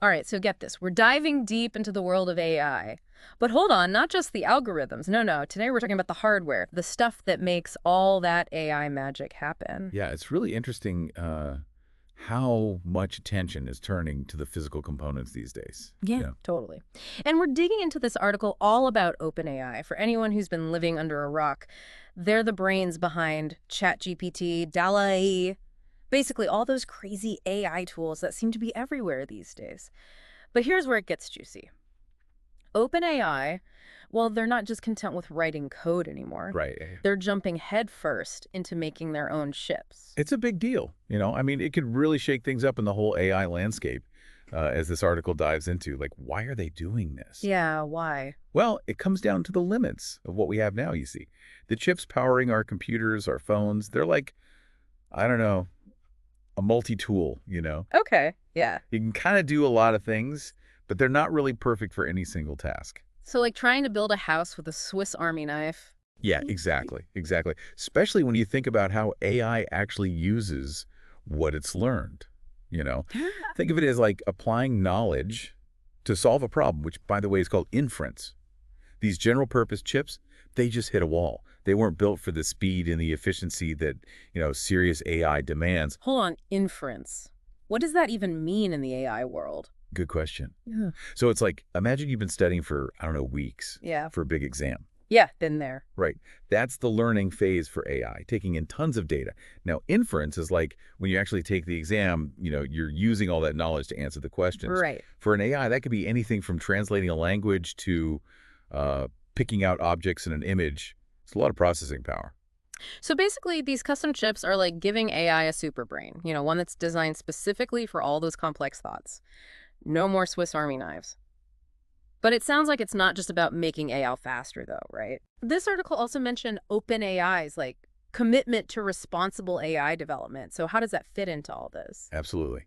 All right, so get this. We're diving deep into the world of AI. But hold on, not just the algorithms. No. Today we're talking about the hardware, the stuff that makes all that AI magic happen. Yeah, it's really interesting how much attention is turning to the physical components these days. Yeah, totally. And we're digging into this article all about OpenAI. For anyone who's been living under a rock, they're the brains behind ChatGPT, DALL-E, basically all those crazy AI tools that seem to be everywhere these days. But here's where it gets juicy. OpenAI, well, they're not just content with writing code anymore. Right. They're jumping headfirst into making their own chips. It's a big deal. I mean, it could really shake things up in the whole AI landscape, as this article dives into. Like, why are they doing this? Yeah, why? Well, it comes down to the limits of what we have now, you see. The chips powering our computers, our phones, they're like, I don't know, a multi-tool. Okay, yeah. You can kind of do a lot of things, but they're not really perfect for any single task. So like trying to build a house with a Swiss Army knife. Yeah, exactly. Especially when you think about how AI actually uses what it's learned, you know? Think of it as like applying knowledge to solve a problem, which, by the way, is called inference. These general-purpose chips, they just hit a wall. They weren't built for the speed and the efficiency that, serious AI demands. Hold on, inference. What does that even mean in the AI world? Good question. Yeah. So it's like, imagine you've been studying for, I don't know, weeks Yeah. for a big exam. Yeah, been there. Right. That's the learning phase for AI, taking in tons of data. Now, inference is like when you actually take the exam, you're using all that knowledge to answer the questions. Right. For an AI, that could be anything from translating a language to picking out objects in an image. It's a lot of processing power. So basically, these custom chips are like giving AI a super brain, one that's designed specifically for all those complex thoughts. No more Swiss Army knives. But it sounds like it's not just about making AI faster, though, right? This article also mentioned OpenAI's commitment to responsible AI development. So how does that fit into all this? Absolutely.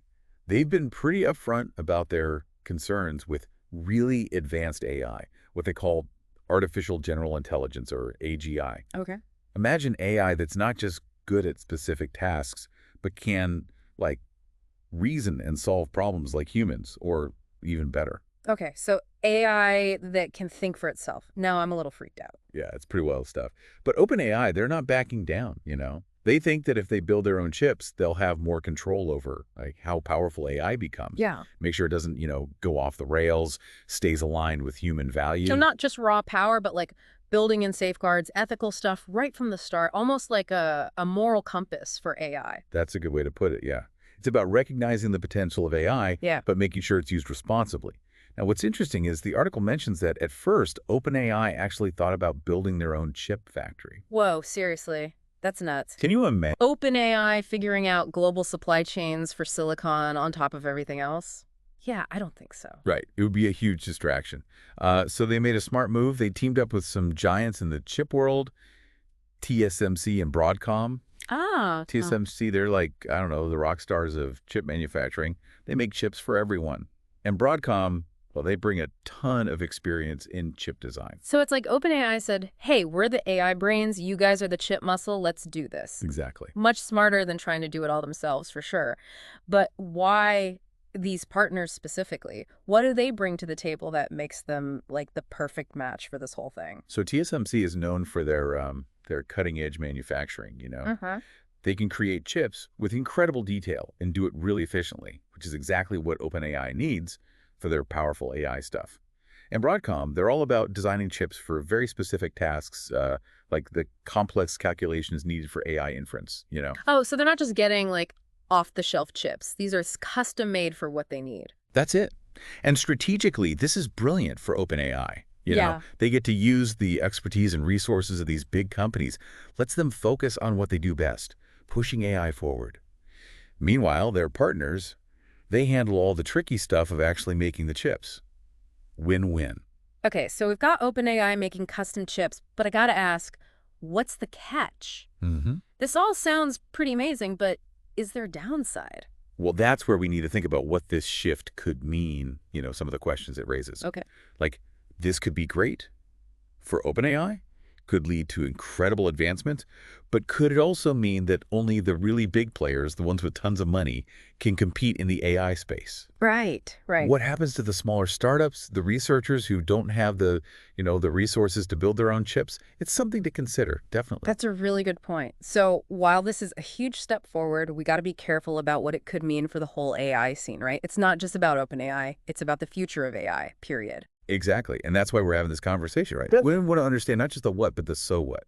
They've been pretty upfront about their concerns with really advanced AI, what they call artificial general intelligence, or AGI. Okay. Imagine AI that's not just good at specific tasks, but can, reason and solve problems like humans, or even better. Okay, so AI that can think for itself. Now I'm a little freaked out. Yeah, it's pretty wild stuff. But OpenAI, they're not backing down. They think that if they build their own chips, they'll have more control over how powerful AI becomes. Yeah. Make sure it doesn't, go off the rails, stays aligned with human value. So not just raw power, but building in safeguards, ethical stuff right from the start, almost like a moral compass for AI. That's a good way to put it, yeah. It's about recognizing the potential of AI, Yeah. but making sure it's used responsibly. Now, what's interesting is the article mentions that at first, OpenAI actually thought about building their own chip factory. Whoa, seriously. That's nuts. Can you imagine? OpenAI figuring out global supply chains for silicon on top of everything else? Yeah, I don't think so. Right. It would be a huge distraction. So they made a smart move. They teamed up with some giants in the chip world, TSMC and Broadcom. Ah. TSMC, they're like, I don't know, the rock stars of chip manufacturing. They make chips for everyone. And Broadcom, well, they bring a ton of experience in chip design. So it's like OpenAI said, hey, we're the AI brains, you guys are the chip muscle, let's do this. Exactly. Much smarter than trying to do it all themselves, for sure. But why these partners specifically? What do they bring to the table that makes them the perfect match for this whole thing? So TSMC is known for their cutting-edge manufacturing, They can create chips with incredible detail and do it really efficiently, which is exactly what OpenAI needs for their powerful AI stuff. And Broadcom, they're all about designing chips for very specific tasks, like the complex calculations needed for AI inference, Oh, so they're not just getting off-the-shelf chips. These are custom made for what they need. That's it. And strategically, this is brilliant for OpenAI. Yeah. They get to use the expertise and resources of these big companies, lets them focus on what they do best, pushing AI forward. Meanwhile, their partners, they handle all the tricky stuff of actually making the chips. Win-win. Okay, so we've got OpenAI making custom chips, but I gotta ask, what's the catch? This all sounds pretty amazing, but is there downside? Well, that's where we need to think about what this shift could mean, some of the questions it raises. Okay. This could be great for OpenAI, could lead to incredible advancement, but could it also mean that only the really big players, the ones with tons of money, can compete in the AI space? Right, right. What happens to the smaller startups, the researchers who don't have the resources to build their own chips? It's something to consider, definitely. That's a really good point. So while this is a huge step forward, we got to be careful about what it could mean for the whole AI scene, right? It's not just about OpenAI. It's about the future of AI, period. Exactly. And that's why we're having this conversation, right? We want to understand not just the what, but the so what.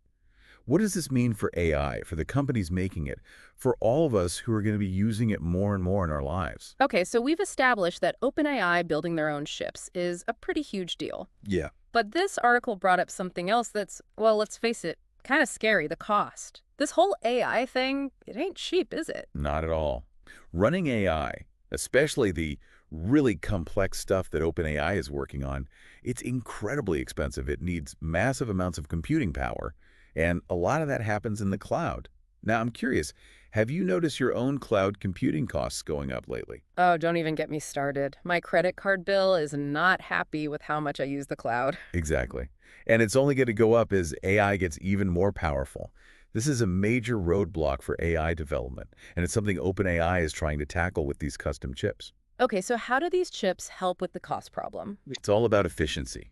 What does this mean for AI, for the companies making it, for all of us who are going to be using it more and more in our lives? Okay, so we've established that OpenAI building their own chips is a pretty huge deal. Yeah. But this article brought up something else that's, well, let's face it, kind of scary, the cost. This whole AI thing, it ain't cheap, is it? Not at all. Running AI, especially the really complex stuff that OpenAI is working on, it's incredibly expensive. It needs massive amounts of computing power, and a lot of that happens in the cloud. Now, I'm curious, have you noticed your own cloud computing costs going up lately? Oh, don't even get me started. My credit card bill is not happy with how much I use the cloud. Exactly. And it's only going to go up as AI gets even more powerful. This is a major roadblock for AI development, and it's something OpenAI is trying to tackle with these custom chips. Okay, so how do these chips help with the cost problem? It's all about efficiency.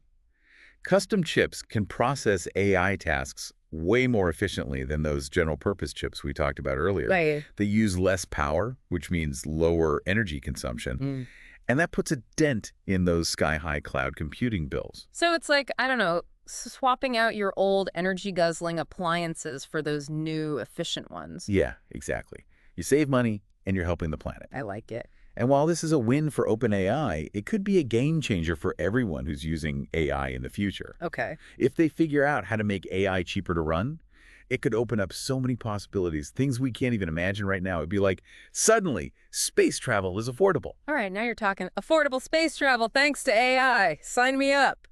Custom chips can process AI tasks way more efficiently than those general-purpose chips we talked about earlier. Right. They use less power, which means lower energy consumption, and that puts a dent in those sky-high cloud computing bills. So it's like, I don't know, swapping out your old energy-guzzling appliances for those new efficient ones. Yeah, exactly. You save money, and you're helping the planet. I like it. And while this is a win for OpenAI, it could be a game changer for everyone who's using AI in the future. Okay. If they figure out how to make AI cheaper to run, it could open up so many possibilities, things we can't even imagine right now. It'd be like, suddenly, space travel is affordable. All right, now you're talking affordable space travel thanks to AI. Sign me up.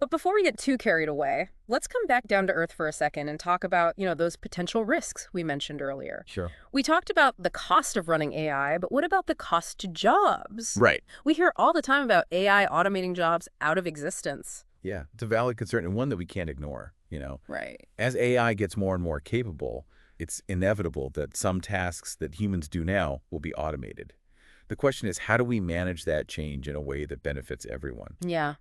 But before we get too carried away, let's come back down to earth for a second and talk about, those potential risks we mentioned earlier. Sure. We talked about the cost of running AI, but what about the cost to jobs? Right. We hear all the time about AI automating jobs out of existence. Yeah, it's a valid concern and one that we can't ignore. Right. As AI gets more and more capable, it's inevitable that some tasks that humans do now will be automated. The question is, how do we manage that change in a way that benefits everyone? Yeah.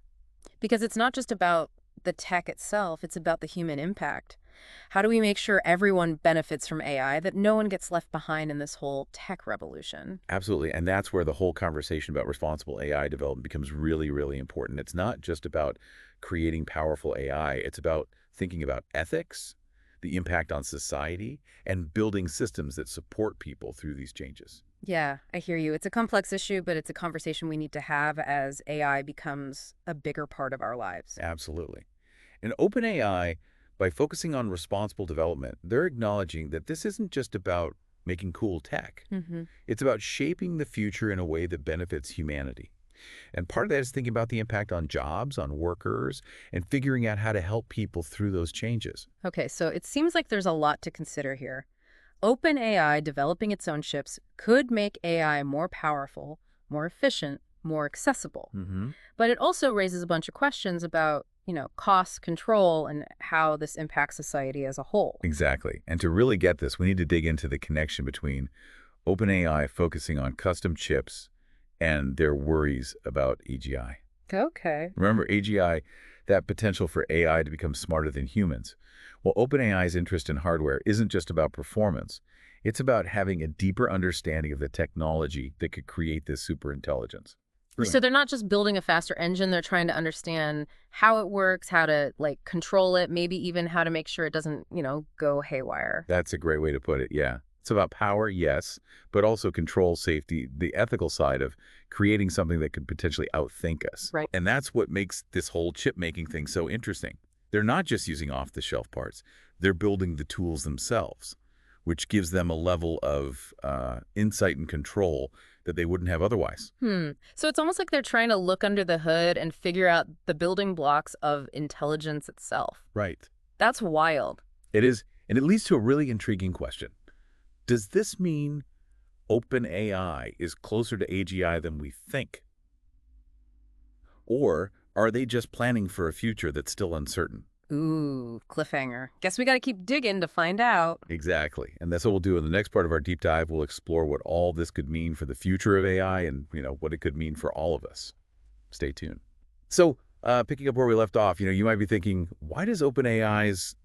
Because it's not just about the tech itself, it's about the human impact. How do we make sure everyone benefits from AI, that no one gets left behind in this whole tech revolution? Absolutely. And that's where the whole conversation about responsible AI development becomes really, really important. It's not just about creating powerful AI. It's about thinking about ethics, the impact on society, and building systems that support people through these changes. Yeah, I hear you. It's a complex issue, but it's a conversation we need to have as AI becomes a bigger part of our lives. Absolutely. And OpenAI, by focusing on responsible development, they're acknowledging that this isn't just about making cool tech. Hmm. It's about shaping the future in a way that benefits humanity. And part of that is thinking about the impact on jobs, on workers, and figuring out how to help people through those changes. Okay, so it seems like there's a lot to consider here. OpenAI developing its own chips could make AI more powerful, more efficient, more accessible. Mm-hmm. But it also raises a bunch of questions about, cost, control, and how this impacts society as a whole. Exactly. And to really get this, we need to dig into the connection between OpenAI focusing on custom chips and their worries about AGI. Okay. Remember AGI, that potential for AI to become smarter than humans. Well, OpenAI's interest in hardware isn't just about performance. It's about having a deeper understanding of the technology that could create this superintelligence. So they're not just building a faster engine, they're trying to understand how it works, how to control it, maybe even how to make sure it doesn't, go haywire. That's a great way to put it, yeah. It's about power, yes, but also control, safety, the ethical side of creating something that could potentially outthink us. Right. And that's what makes this whole chip-making thing so interesting. They're not just using off-the-shelf parts. They're building the tools themselves, which gives them a level of insight and control that they wouldn't have otherwise. So it's almost like they're trying to look under the hood and figure out the building blocks of intelligence itself. Right. That's wild. It is, and it leads to a really intriguing question. Does this mean OpenAI is closer to AGI than we think? Or are they just planning for a future that's still uncertain? Ooh, cliffhanger. Guess we got to keep digging to find out. Exactly. And that's what we'll do in the next part of our deep dive. We'll explore what all this could mean for the future of AI and, what it could mean for all of us. Stay tuned. So, picking up where we left off, you might be thinking, why does OpenAI's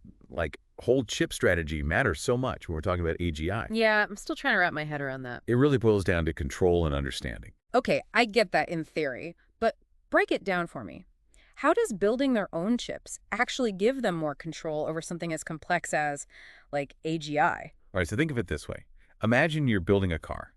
whole chip strategy matter so much when we're talking about AGI? Yeah, I'm still trying to wrap my head around that. It really boils down to control and understanding. Okay, I get that in theory, but break it down for me. How does building their own chips actually give them more control over something as complex as, like, AGI? All right, so think of it this way. Imagine you're building a car,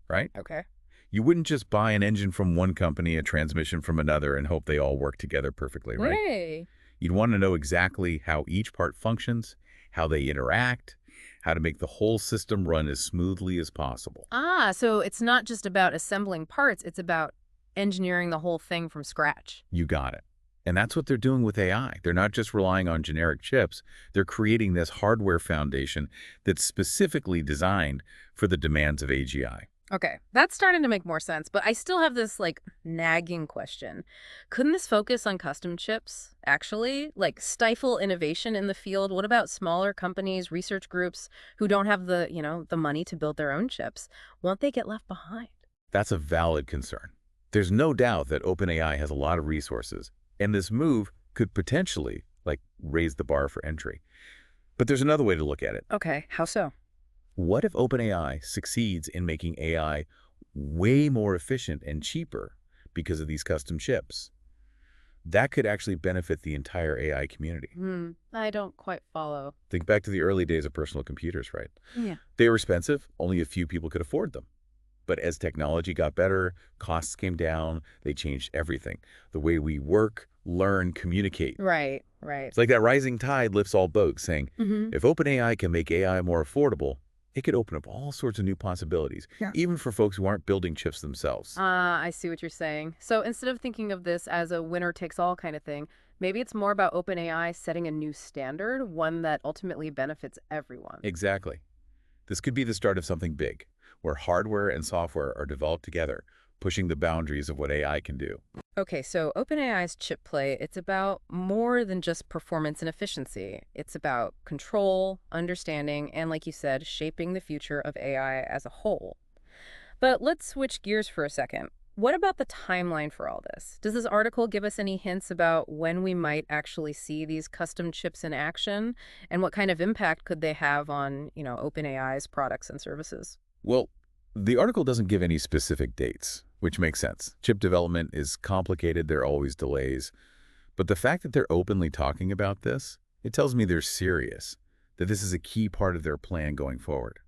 right? Okay. You wouldn't just buy an engine from one company, a transmission from another, and hope they all work together perfectly, right? Hey. You'd want to know exactly how each part functions, how they interact, how to make the whole system run as smoothly as possible. Ah, so it's not just about assembling parts, it's about engineering the whole thing from scratch. You got it. And that's what they're doing with AI. They're not just relying on generic chips. They're creating this hardware foundation that's specifically designed for the demands of AGI. Okay, that's starting to make more sense, but I still have this, nagging question. Couldn't this focus on custom chips, actually? Like, stifle innovation in the field? What about smaller companies, research groups who don't have the money to build their own chips? Won't they get left behind? That's a valid concern. There's no doubt that OpenAI has a lot of resources, and this move could potentially, raise the bar for entry. But there's another way to look at it. Okay, how so? What if OpenAI succeeds in making AI way more efficient and cheaper because of these custom chips? That could actually benefit the entire AI community. I don't quite follow. Think back to the early days of personal computers, right? Yeah. They were expensive. Only a few people could afford them. But as technology got better, costs came down, they changed everything. The way we work, learn, communicate. Right, right. It's like that rising tide lifts all boats, saying, Mm-hmm. if OpenAI can make AI more affordable, it could open up all sorts of new possibilities, Yeah. even for folks who aren't building chips themselves. I see what you're saying. So instead of thinking of this as a winner-takes-all kind of thing, maybe it's more about OpenAI setting a new standard, one that ultimately benefits everyone. Exactly. This could be the start of something big, where hardware and software are developed together, pushing the boundaries of what AI can do. Okay, so OpenAI's chip play, it's about more than just performance and efficiency. It's about control, understanding, and like you said, shaping the future of AI as a whole. But let's switch gears for a second. What about the timeline for all this? Does this article give us any hints about when we might actually see these custom chips in action? And what kind of impact could they have on, OpenAI's products and services? Well, the article doesn't give any specific dates, which makes sense. Chip development is complicated, there are always delays. But the fact that they're openly talking about this, it tells me they're serious, that this is a key part of their plan going forward.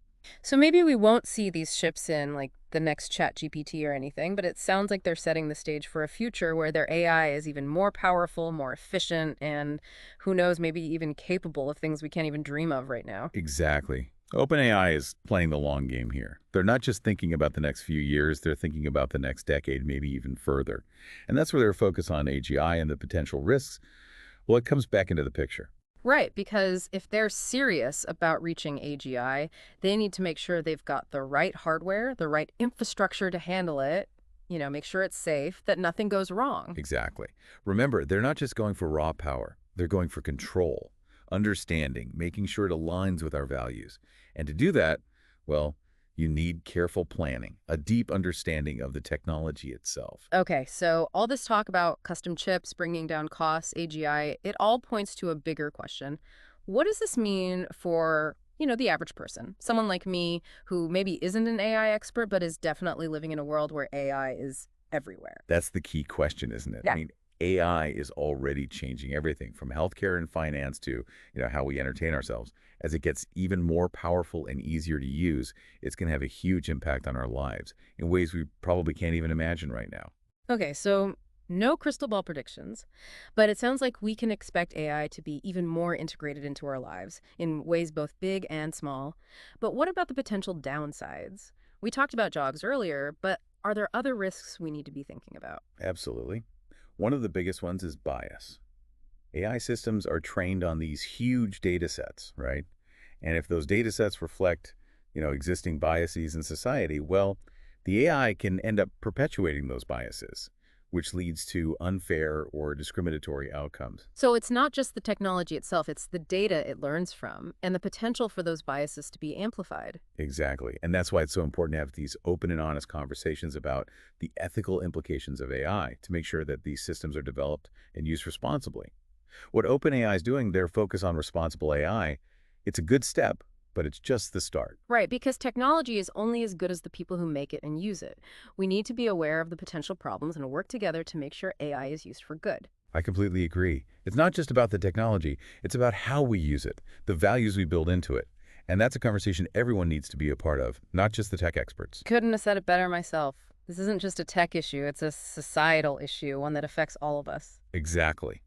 So maybe we won't see these ships in the next ChatGPT or anything, but it sounds like they're setting the stage for a future where their AI is even more powerful, more efficient, and who knows, maybe even capable of things we can't even dream of right now. Exactly. OpenAI is playing the long game here. They're not just thinking about the next few years, they're thinking about the next decade, maybe even further. And that's where their focus on AGI and the potential risks, well, it comes back into the picture. Right, because if they're serious about reaching AGI, they need to make sure they've got the right hardware, the right infrastructure to handle it, make sure it's safe, that nothing goes wrong. Exactly. Remember, they're not just going for raw power. They're going for control, understanding, making sure it aligns with our values. And to do that, well, you need careful planning, a deep understanding of the technology itself. Okay, so all this talk about custom chips, bringing down costs, AGI, it all points to a bigger question. What does this mean for, the average person? Someone like me who maybe isn't an AI expert, but is definitely living in a world where AI is everywhere. That's the key question, isn't it? Yeah. I mean, AI is already changing everything from healthcare and finance to, how we entertain ourselves. As it gets even more powerful and easier to use, it's going to have a huge impact on our lives in ways we probably can't even imagine right now. Okay, so no crystal ball predictions, but it sounds like we can expect AI to be even more integrated into our lives in ways both big and small. But what about the potential downsides? We talked about jobs earlier, but are there other risks we need to be thinking about? Absolutely. One of the biggest ones is bias. AI systems are trained on these huge data sets, right? And if those data sets reflect, existing biases in society, well, the AI can end up perpetuating those biases, which leads to unfair or discriminatory outcomes. So it's not just the technology itself, it's the data it learns from and the potential for those biases to be amplified. Exactly. And that's why it's so important to have these open and honest conversations about the ethical implications of AI to make sure that these systems are developed and used responsibly. What OpenAI is doing, their focus on responsible AI, it's a good step, but it's just the start. Right, because technology is only as good as the people who make it and use it. We need to be aware of the potential problems and work together to make sure AI is used for good. I completely agree. It's not just about the technology, it's about how we use it, the values we build into it. And that's a conversation everyone needs to be a part of, not just the tech experts. Couldn't have said it better myself. This isn't just a tech issue, it's a societal issue, one that affects all of us. Exactly.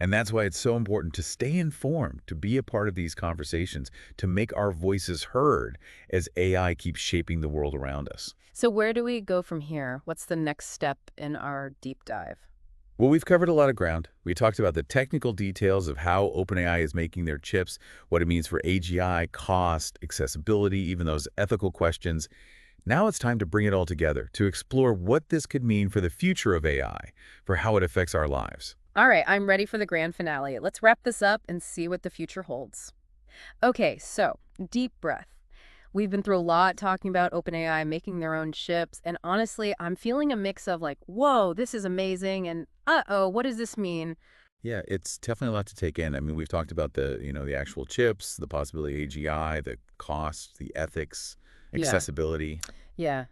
And that's why it's so important to stay informed, to be a part of these conversations, to make our voices heard as AI keeps shaping the world around us. So where do we go from here? What's the next step in our deep dive? Well, we've covered a lot of ground. We talked about the technical details of how OpenAI is making their chips, what it means for AGI, cost, accessibility, even those ethical questions. Now it's time to bring it all together, to explore what this could mean for the future of AI, for how it affects our lives. All right, I'm ready for the grand finale. Let's wrap this up and see what the future holds. Okay, so deep breath. We've been through a lot talking about OpenAI making their own chips, and honestly, I'm feeling a mix of like, whoa, this is amazing, and uh-oh, what does this mean? Yeah, it's definitely a lot to take in. I mean, we've talked about the actual chips, the possibility of AGI, the cost, the ethics, Yeah, accessibility. yeah.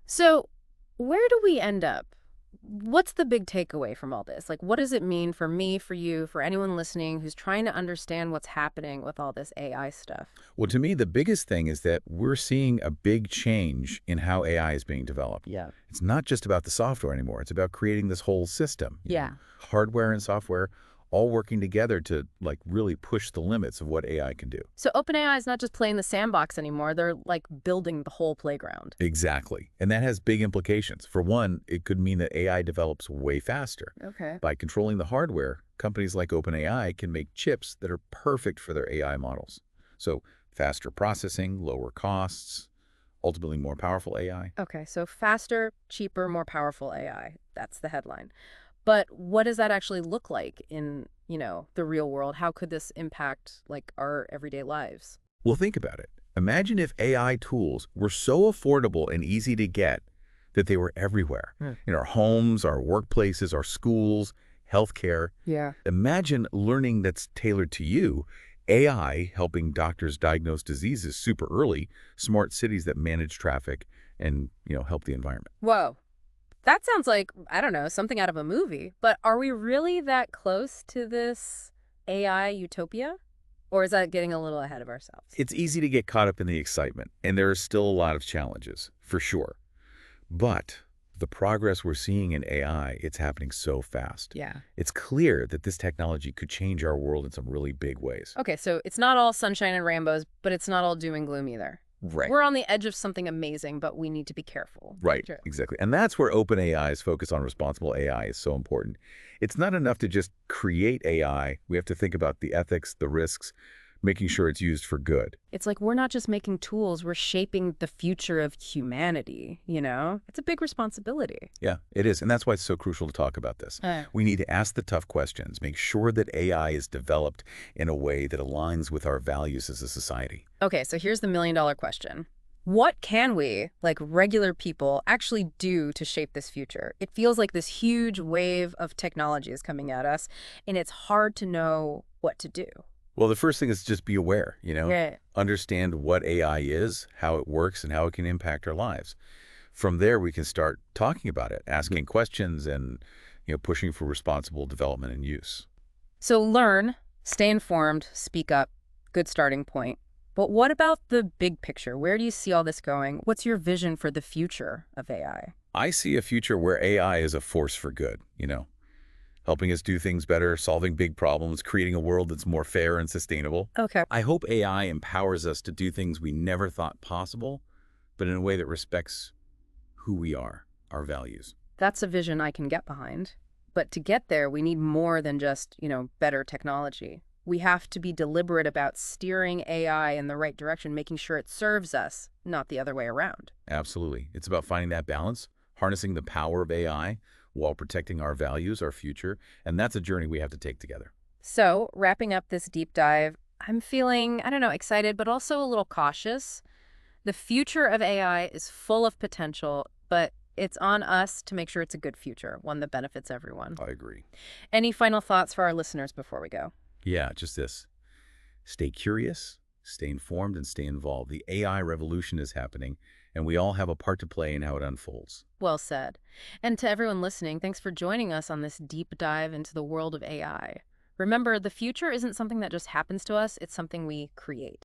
So where do we end up? What's the big takeaway from all this? Like, what does it mean for me, for you, for anyone listening who's trying to understand what's happening with all this AI stuff? Well, to me, the biggest thing is that we're seeing a big change in how AI is being developed. Yeah. It's not just about the software anymore. It's about creating this whole system. Yeah. Hardware and software all working together to like really push the limits of what AI can do. So OpenAI is not just playing the sandbox anymore. They're like building the whole playground. Exactly. And that has big implications. For one, it could mean that AI develops way faster. Okay. By controlling the hardware, companies like OpenAI can make chips that are perfect for their AI models. So faster processing, lower costs, ultimately more powerful AI. Okay, so faster, cheaper, more powerful AI. That's the headline. But what does that actually look like in, the real world? How could this impact like our everyday lives? Well, think about it. Imagine if AI tools were so affordable and easy to get that they were everywhere, Hmm. in our homes, our workplaces, our schools, healthcare. Yeah. Imagine learning that's tailored to you, AI helping doctors diagnose diseases super early, smart cities that manage traffic and, help the environment. Whoa. That sounds like, I don't know, something out of a movie. But are we really that close to this AI utopia? Or is that getting a little ahead of ourselves? It's easy to get caught up in the excitement, and there are still a lot of challenges, for sure. But the progress we're seeing in AI, it's happening so fast. Yeah. It's clear that this technology could change our world in some really big ways. Okay, so it's not all sunshine and rainbows, but it's not all doom and gloom either. Right. We're on the edge of something amazing, but we need to be careful. Right, True. exactly. And that's where OpenAI's focus on responsible AI is so important. It's not enough to just create AI. We have to think about the ethics, the risks, making sure it's used for good. It's like we're not just making tools, we're shaping the future of humanity, It's a big responsibility. Yeah, it is. And that's why it's so crucial to talk about this. We need to ask the tough questions, make sure that AI is developed in a way that aligns with our values as a society. Okay, so here's the million-dollar question. What can we, like regular people, actually do to shape this future? It feels like this huge wave of technology is coming at us, and it's hard to know what to do. Well, the first thing is just be aware, Yeah. understand what AI is, how it works, and how it can impact our lives. From there, we can start talking about it, asking questions, and pushing for responsible development and use. So learn, stay informed, speak up. Good starting point. But what about the big picture? Where do you see all this going? What's your vision for the future of AI? I see a future where AI is a force for good, helping us do things better, solving big problems, creating a world that's more fair and sustainable. Okay. I hope AI empowers us to do things we never thought possible, but in a way that respects who we are, our values. That's a vision I can get behind. But to get there, we need more than just, better technology. We have to be deliberate about steering AI in the right direction, making sure it serves us, not the other way around. Absolutely. It's about finding that balance, harnessing the power of AI while protecting our values, our future, and that's a journey we have to take together. So, wrapping up this deep dive, I'm feeling, I don't know, excited, but also a little cautious. The future of AI is full of potential, but it's on us to make sure it's a good future, one that benefits everyone. I agree. Any final thoughts for our listeners before we go? Yeah, just this. Stay curious, stay informed, and stay involved. The AI revolution is happening, and we all have a part to play in how it unfolds. Well said. And to everyone listening, thanks for joining us on this deep dive into the world of AI. Remember, the future isn't something that just happens to us, it's something we create.